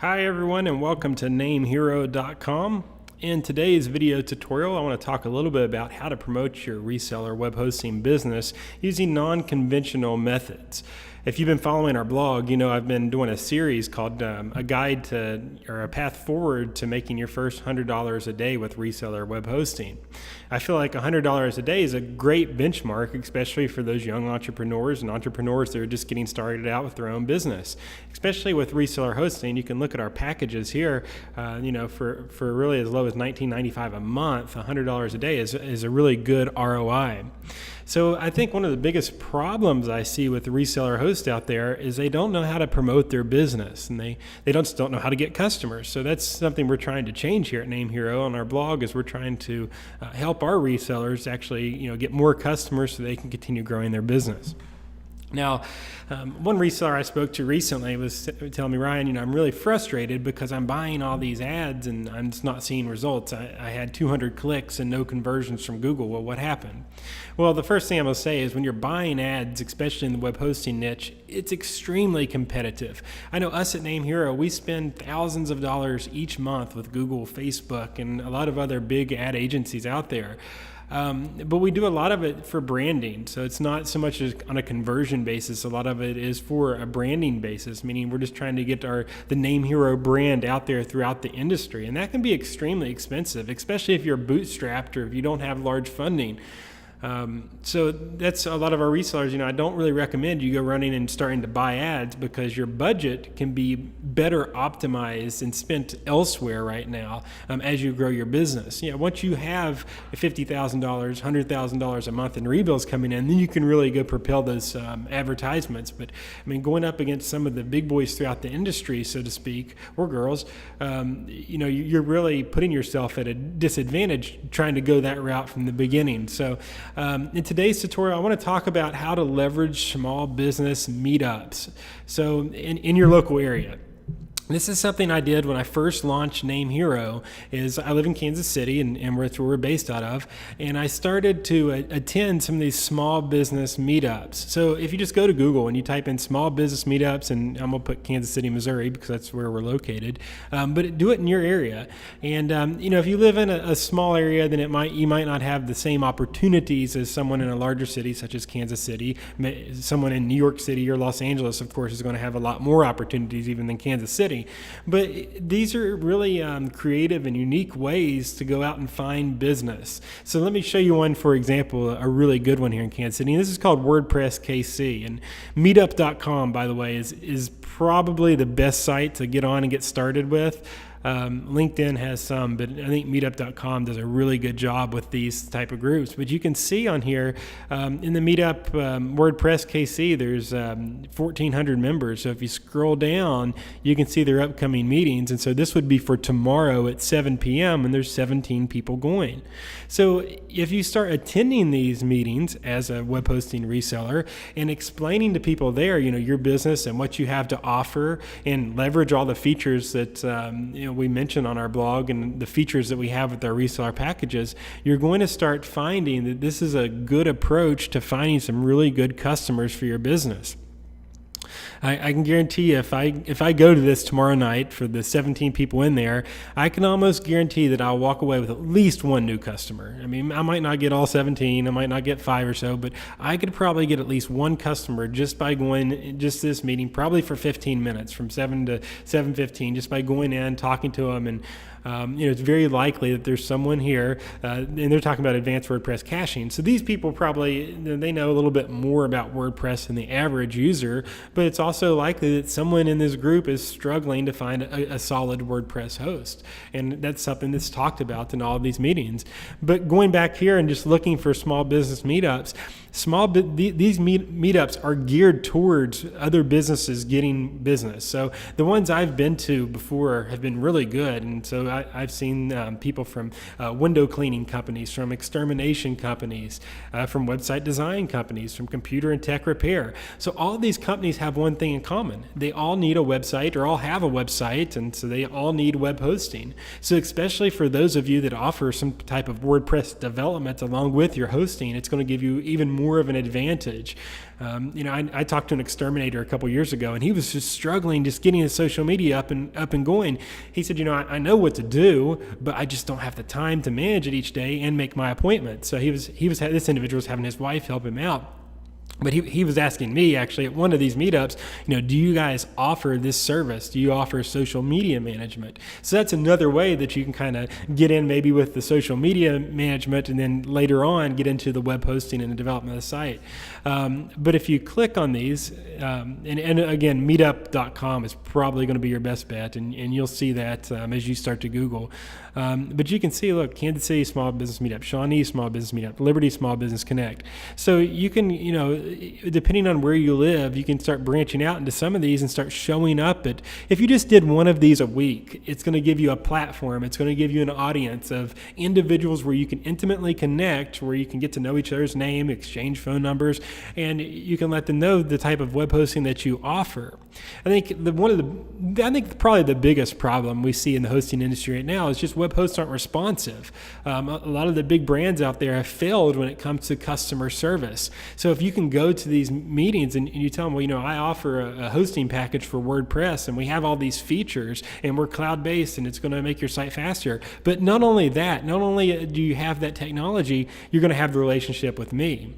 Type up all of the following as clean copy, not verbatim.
Hi everyone and welcome to NameHero.com. In today's video tutorial, I want to talk a little bit about how to promote your reseller web hosting business using non-conventional methods. If you've been following our blog, you know I've been doing a series called A Guide to, or a Path Forward to Making Your First $100 a Day with Reseller Web Hosting. I feel like $100 a day is a great benchmark, especially for those young entrepreneurs and entrepreneurs that are just getting started out with their own business. Especially with reseller hosting, you can look at our packages here, for really as low as $19.95 a month, $100 a day is a really good ROI. So I think one of the biggest problems I see with the reseller hosts out there is they don't know how to promote their business, and they don't know how to get customers. So that's something we're trying to change here at NameHero on our blog. Is we're trying to help our resellers actually get more customers so they can continue growing their business. Now, one reseller I spoke to recently was telling me, Ryan, I'm really frustrated because I'm buying all these ads and I'm just not seeing results. I had 200 clicks and no conversions from Google. Well, what happened? Well, the first thing I'm going to say is when you're buying ads, especially in the web hosting niche, it's extremely competitive. I know us at NameHero, we spend thousands of dollars each month with Google, Facebook, and a lot of other big ad agencies out there. But we do a lot of it for branding. So it's not so much as on a conversion basis. A lot of it is for a branding basis, meaning we're just trying to get the NameHero brand out there throughout the industry. And that can be extremely expensive, especially if you're bootstrapped or if you don't have large funding. So that's a lot of our resellers. I don't really recommend you go running and starting to buy ads because your budget can be better optimized and spent elsewhere right now as you grow your business. Once you have $50,000, $100,000 a month in rebills coming in, then you can really go propel those advertisements. But going up against some of the big boys throughout the industry, so to speak, or girls, you're really putting yourself at a disadvantage trying to go that route from the beginning. So in today's tutorial, I want to talk about how to leverage small business meetups. So in your local area. This is something I did when I first launched NameHero. I live in Kansas City, and that's where we're based out of, and I started to attend some of these small business meetups. So if you just go to Google and you type in small business meetups, and I'm going to put Kansas City, Missouri, because that's where we're located, but do it in your area. And if you live in a small area, then you might not have the same opportunities as someone in a larger city such as Kansas City. Someone in New York City or Los Angeles, of course, is going to have a lot more opportunities even than Kansas City. But these are really creative and unique ways to go out and find business. So let me show you one, for example, a really good one here in Kansas City. And this is called WordPress KC. And Meetup.com, by the way, is probably the best site to get on and get started with. LinkedIn has some, but I think Meetup.com does a really good job with these type of groups. But you can see on here in the Meetup WordPress KC, there's 1,400 members. So if you scroll down, you can see their upcoming meetings. And so this would be for tomorrow at 7 p.m. and there's 17 people going. So if you start attending these meetings as a web hosting reseller and explaining to people there, your business and what you have to offer and leverage all the features that we mentioned on our blog and the features that we have with our reseller packages, you're going to start finding that this is a good approach to finding some really good customers for your business. I can guarantee you if I go to this tomorrow night for the 17 people in there, I can almost guarantee that I'll walk away with at least one new customer. I might not get all 17, I might not get 5 or so, but I could probably get at least one customer just by going this meeting, probably for 15 minutes from 7 to 7:15, just by going in, talking to them, and it's very likely that there's someone here, and they're talking about advanced WordPress caching. So these people they know a little bit more about WordPress than the average user, but it's also likely that someone in this group is struggling to find a solid WordPress host. And that's something that's talked about in all of these meetings. But going back here and just looking for small business meetups, these meetups are geared towards other businesses getting business. So the ones I've been to before have been really good. And so I've seen people from window cleaning companies, from extermination companies, from website design companies, from computer and tech repair. So all of these companies have one thing in common. They all need a website, or all have a website, and so they all need web hosting. So especially for those of you that offer some type of WordPress development along with your hosting, it's going to give you even more of an advantage. I talked to an exterminator a couple years ago, and he was just struggling just getting his social media up and going. He said, I know what to do, but I just don't have the time to manage it each day and make my appointments. So this individual was having his wife help him out. But he was asking me, actually, at one of these meetups, do you guys offer this service? Do you offer social media management? So that's another way that you can kind of get in maybe with the social media management, and then later on get into the web hosting and the development of the site. But if you click on these, and again, meetup.com is probably going to be your best bet, and you'll see that as you start to Google. But you can see, look, Kansas City Small Business Meetup, Shawnee Small Business Meetup, Liberty Small Business Connect. So you can, depending on where you live, you can start branching out into some of these and start showing up at, if you just did one of these a week, it's going to give you a platform. It's going to give you an audience of individuals where you can intimately connect, where you can get to know each other's name, exchange phone numbers, and you can let them know the type of web hosting that you offer. I think probably the biggest problem we see in the hosting industry right now is just web hosts aren't responsive. A lot of the big brands out there have failed when it comes to customer service. So if you can go to these meetings and you tell them, well, I offer a hosting package for WordPress, and we have all these features, and we're cloud-based, and it's going to make your site faster. But not only that, not only do you have that technology, you're going to have the relationship with me.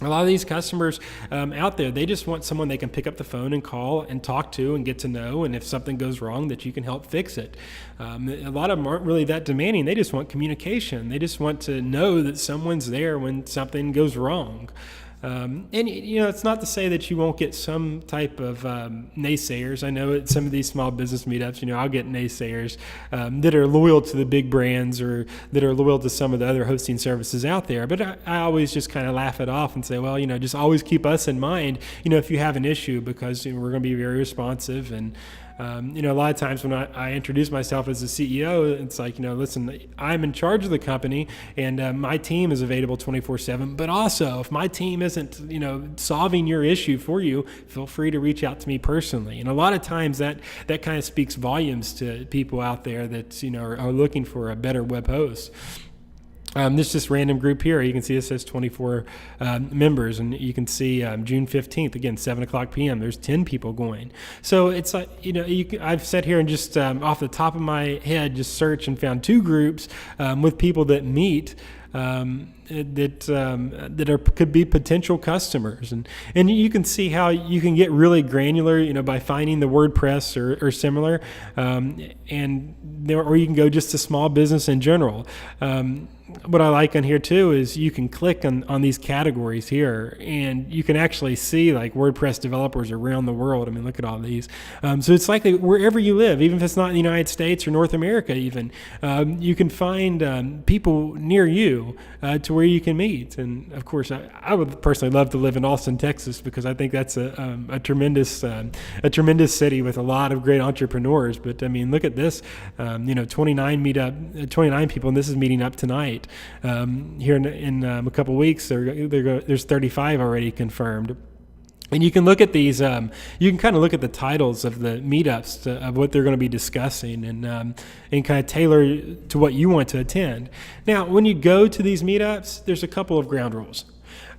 A lot of these customers out there, they just want someone they can pick up the phone and call and talk to and get to know, and if something goes wrong, that you can help fix it. A lot of them aren't really that demanding. They just want communication. They just want to know that someone's there when something goes wrong. It's not to say that you won't get some type of naysayers. I know at some of these small business meetups, I'll get naysayers that are loyal to the big brands or that are loyal to some of the other hosting services out there. But I always just kind of laugh it off and say, well, just always keep us in mind, if you have an issue, because we're going to be very responsive. And a lot of times when I introduce myself as a CEO, it's like, listen, I'm in charge of the company, and my team is available 24/7. But also, if my team isn't, solving your issue for you, feel free to reach out to me personally. And a lot of times that kind of speaks volumes to people out there that, are looking for a better web host. This just random group here. You can see it says 24 members, and you can see June 15th, again, 7:00 p.m. There's 10 people going. So it's like, I've sat here and just off the top of my head, just searched and found 2 groups with people that meet that could be potential customers, and you can see how you can get really granular, by finding the WordPress or similar, or you can go just to small business in general. What I like on here too is you can click on these categories here, and you can actually see like WordPress developers around the world. I mean, look at all these. So it's likely wherever you live, even if it's not in the United States or North America even, you can find people near you to where you can meet. And of course, I would personally love to live in Austin, Texas, because I think that's a tremendous city with a lot of great entrepreneurs. But I mean, look at this, 29 people, and this is meeting up tonight. Here in a couple weeks, there's 35 already confirmed. And you can look at these, you can kind of look at the titles of the meetups of what they're going to be discussing, and kind of tailor to what you want to attend. Now, when you go to these meetups, there's a couple of ground rules.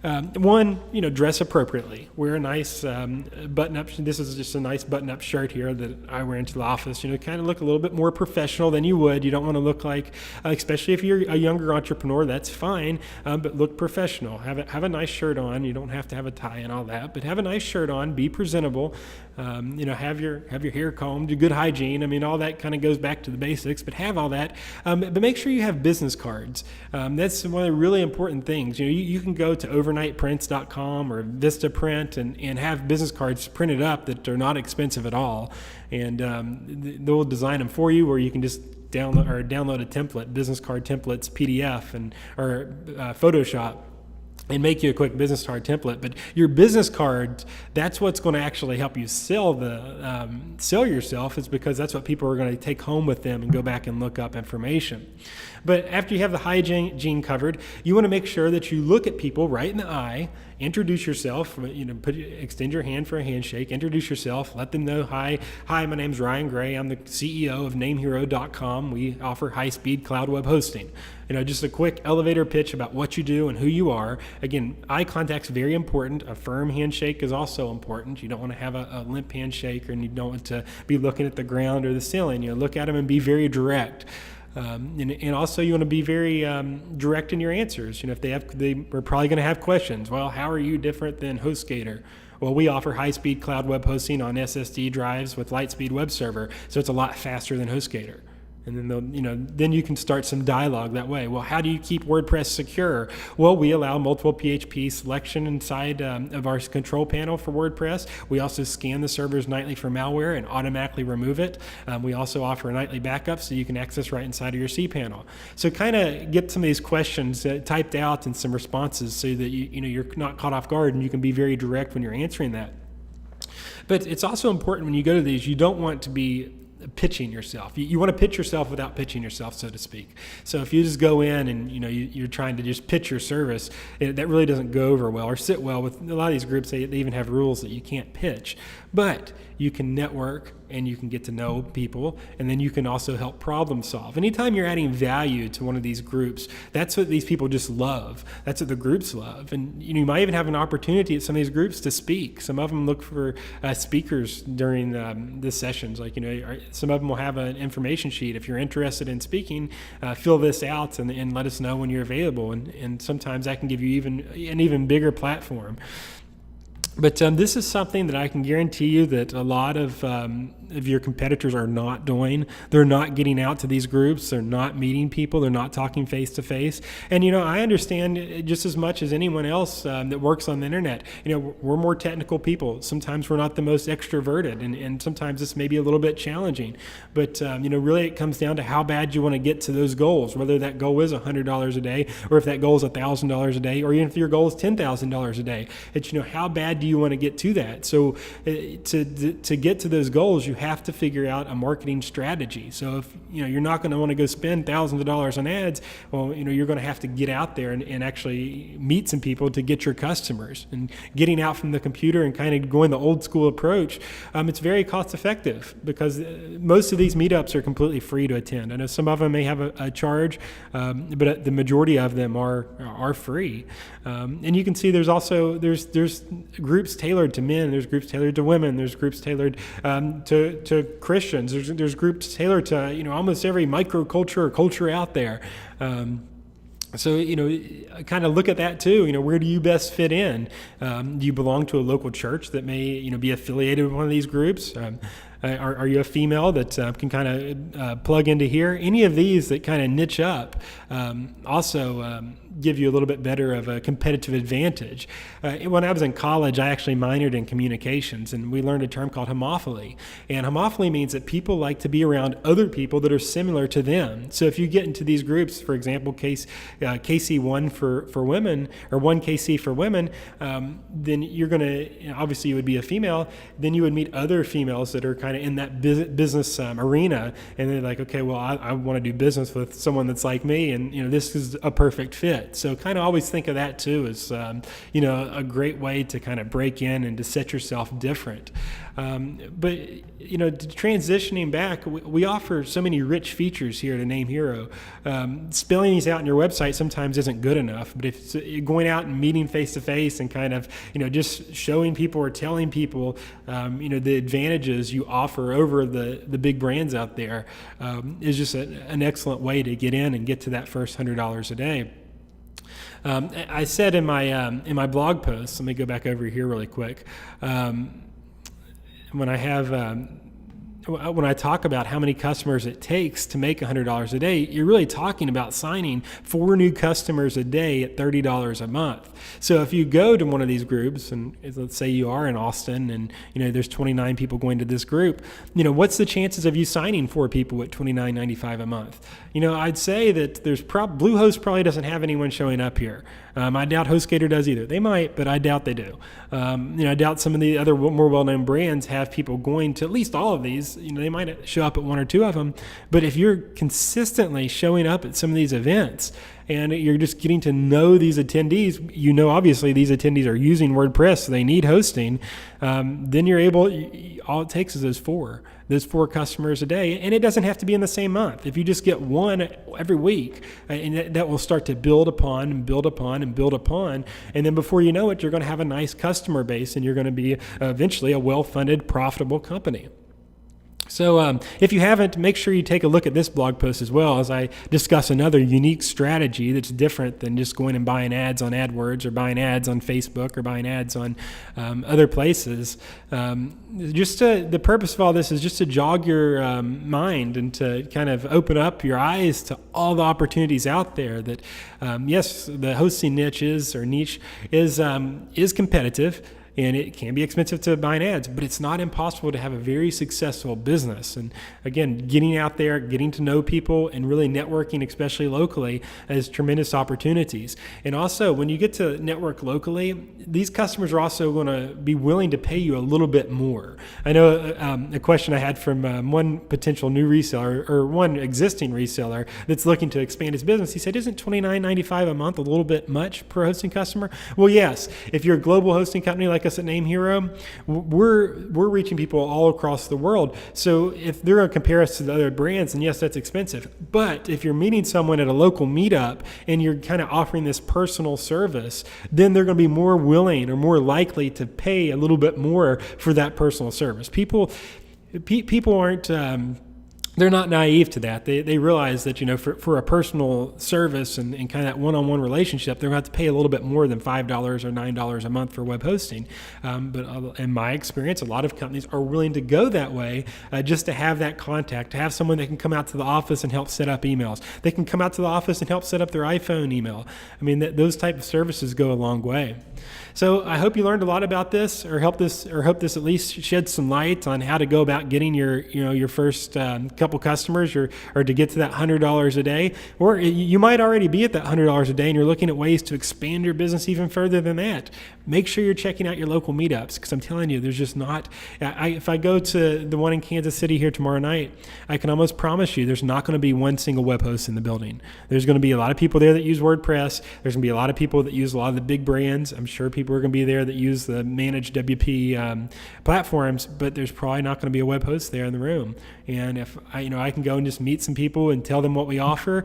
One, dress appropriately. Wear a nice button-up. This is just a nice button-up shirt here that I wear into the office. Kind of look a little bit more professional than you would. You don't want to look like, especially if you're a younger entrepreneur, that's fine. But look professional. Have a nice shirt on. You don't have to have a tie and all that, but have a nice shirt on. Be presentable. Have your hair combed. Good hygiene. I mean, all that kind of goes back to the basics. But have all that. But make sure you have business cards. That's one of the really important things. You can go to overnightprints.com or Vistaprint and have business cards printed up that are not expensive at all, and they'll design them for you, or you can just download a template, business card templates PDF or Photoshop. and make you a quick business card template. But your business cards, that's what's going to actually help you sell yourself, is because that's what people are going to take home with them and go back and look up information. But after you have the hygiene covered, you want to make sure that you look at people right in the eye, introduce yourself, extend your hand for a handshake, introduce yourself, let them know, hi, my name's Ryan Gray. I'm the CEO of NameHero.com. We offer high-speed cloud web hosting. Just a quick elevator pitch about what you do and who you are. Again, eye contact's very important. A firm handshake is also important. You don't want to have a limp handshake, and you don't want to be looking at the ground or the ceiling. Look at them and be very direct. And also you want to be very direct in your answers. If they are probably going to have questions. Well, how are you different than HostGator? Well, we offer high-speed cloud web hosting on SSD drives with Lightspeed web server, so it's a lot faster than HostGator. And then then you can start some dialogue that way. Well, how do you keep WordPress secure? Well, we allow multiple PHP selection inside of our control panel for WordPress. We also scan the servers nightly for malware and automatically remove it. We also offer a nightly backup so you can access right inside of your cPanel. So kind of get some of these questions typed out and some responses so that you're not caught off guard, and you can be very direct when you're answering that. But it's also important when you go to these, you don't want to be pitching yourself. You want to pitch yourself without pitching yourself, so to speak. So if you just go in and you're trying to just pitch your service, that really doesn't go over well or sit well with a lot of these groups. They even have rules that you can't pitch, but you can network and you can get to know people, and then you can also help problem solve. Anytime you're adding value to one of these groups, that's what these people just love. That's what the groups love. And you might even have an opportunity at some of these groups to speak. Some of them look for speakers during the sessions. Some of them will have an information sheet. If you're interested in speaking, fill this out and let us know when you're available. And sometimes that can give you an even bigger platform. But this is something that I can guarantee you that a lot of your competitors are not doing. They're not getting out to these groups. They're not meeting people. They're not talking face to face. And, I understand just as much as anyone else that works on the internet. We're more technical people. Sometimes we're not the most extroverted, and sometimes this may be a little bit challenging. But, really it comes down to how bad you want to get to those goals, whether that goal is $100 a day, or if that goal is $1,000 a day, or even if your goal is $10,000 a day. It's, how bad do you want to get to that? So to get to those goals, you have to figure out a marketing strategy. So if you're not going to want to go spend thousands of dollars on ads, well, you're going to have to get out there and actually meet some people to get your customers. And getting out from the computer and kind of going the old school approach, it's very cost effective because most of these meetups are completely free to attend. I know some of them may have a charge, but the majority of them are free. And you can see there's groups tailored to men, there's groups tailored to women, there's groups tailored to Christians, there's groups tailored to almost every microculture or culture out there. So, kind of look at that too. Where do you best fit in? Do you belong to a local church that may, be affiliated with one of these groups? Are you a female that can kind of plug into here? Any of these that kind of niche up also give you a little bit better of a competitive advantage. When I was in college, I actually minored in communications, and we learned a term called homophily. And homophily means that people like to be around other people that are similar to them. So if you get into these groups, for example, KC1 for women, or 1KC for women, then you're going to, obviously you would be a female, then you would meet other females that are kind of in that business arena, and they're like, okay, well, I want to do business with someone that's like me, and this is a perfect fit. So kind of always think of that too as a great way to kind of break in and to set yourself different. But transitioning back, we offer so many rich features here to Name Hero. Spelling these out on your website sometimes isn't good enough, but if you're going out and meeting face to face and kind of just showing people or telling people the advantages you offer over the big brands out there is just an excellent way to get in and get to that first $100 a day. I said in my blog post, let me go back over here really quick. When I have when I talk about how many customers it takes to make $100 a day, you're really talking about signing 4 new customers a day at $30 a month. So if you go to one of these groups, and let's say you are in Austin and there's 29 people going to this group, what's the chances of you signing 4 people at $29.95 a month? I'd say that Bluehost probably doesn't have anyone showing up here. I doubt HostGator does either. They might, but I doubt they do. I doubt some of the other more well-known brands have people going to at least all of these. They might show up at 1 or 2 of them. But if you're consistently showing up at some of these events and you're just getting to know these attendees, obviously these attendees are using WordPress, so they need hosting, then you're able, all it takes is those four customers a day, and it doesn't have to be in the same month. If you just get 1 every week, and that will start to build upon and build upon and build upon, and then before you know it, you're going to have a nice customer base, and you're going to be eventually a well-funded, profitable company. So if you haven't, make sure you take a look at this blog post as well, as I discuss another unique strategy that's different than just going and buying ads on AdWords or buying ads on Facebook or buying ads on other places. The purpose of all this is just to jog your mind and to kind of open up your eyes to all the opportunities out there that, yes, the hosting niche is competitive. And it can be expensive to buy ads, but it's not impossible to have a very successful business. And again, getting out there, getting to know people, and really networking, especially locally, has tremendous opportunities. And also, when you get to network locally, these customers are also going to be willing to pay you a little bit more. I know a question I had from one potential new reseller, or one existing reseller that's looking to expand his business. He said, "Isn't $29.95 a month a little bit much per hosting customer?" Well, yes. If you're a global hosting company like us at Name Hero, we're reaching people all across the world. So if they're going to compare us to the other brands, then yes, that's expensive. But if you're meeting someone at a local meetup and you're kind of offering this personal service, then they're going to be more willing or more likely to pay a little bit more for that personal service. People aren't they're not naive to that. They realize that, for a personal service and kind of that one-on-one relationship, they're going to have to pay a little bit more than $5 or $9 a month for web hosting. But in my experience, a lot of companies are willing to go that way just to have that contact, to have someone that can come out to the office and help set up emails. They can come out to the office and help set up their iPhone email. I mean, those type of services go a long way. So I hope you learned a lot about this, or hope this at least shed some light on how to go about getting your first couple customers, or to get to that $100 a day. Or you might already be at that $100 a day and you're looking at ways to expand your business even further than that. Make sure you're checking out your local meetups, because I'm telling you, there's just not. If I go to the one in Kansas City here tomorrow night, I can almost promise you there's not going to be one single web host in the building. There's going to be a lot of people there that use WordPress. There's going to be a lot of people that use a lot of the big brands. I'm sure people are going to be there that use the managed WP platforms, but there's probably not going to be a web host there in the room. And if I can go and just meet some people and tell them what we offer,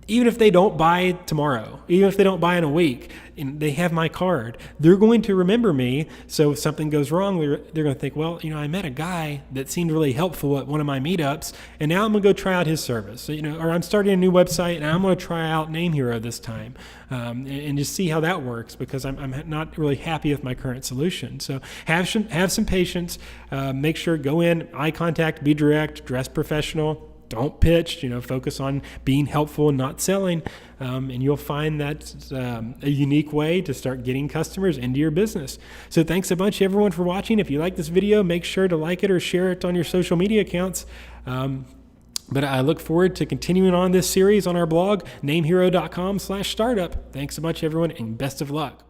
even if they don't buy tomorrow, even if they don't buy in a week, and they have my card, they're going to remember me. So if something goes wrong, they're going to think, well, I met a guy that seemed really helpful at one of my meetups, and now I'm going to go try out his service. So, or I'm starting a new website, and I'm going to try out Name Hero this time, and just see how that works, because I'm not really happy with my current solution. So have some patience. Make sure, go in, eye contact, be direct, dress professional. Don't pitch, focus on being helpful and not selling, and you'll find that's a unique way to start getting customers into your business. So thanks a bunch, everyone, for watching. If you like this video, make sure to like it or share it on your social media accounts. But I look forward to continuing on this series on our blog, namehero.com/startup. Thanks so much, everyone, and best of luck.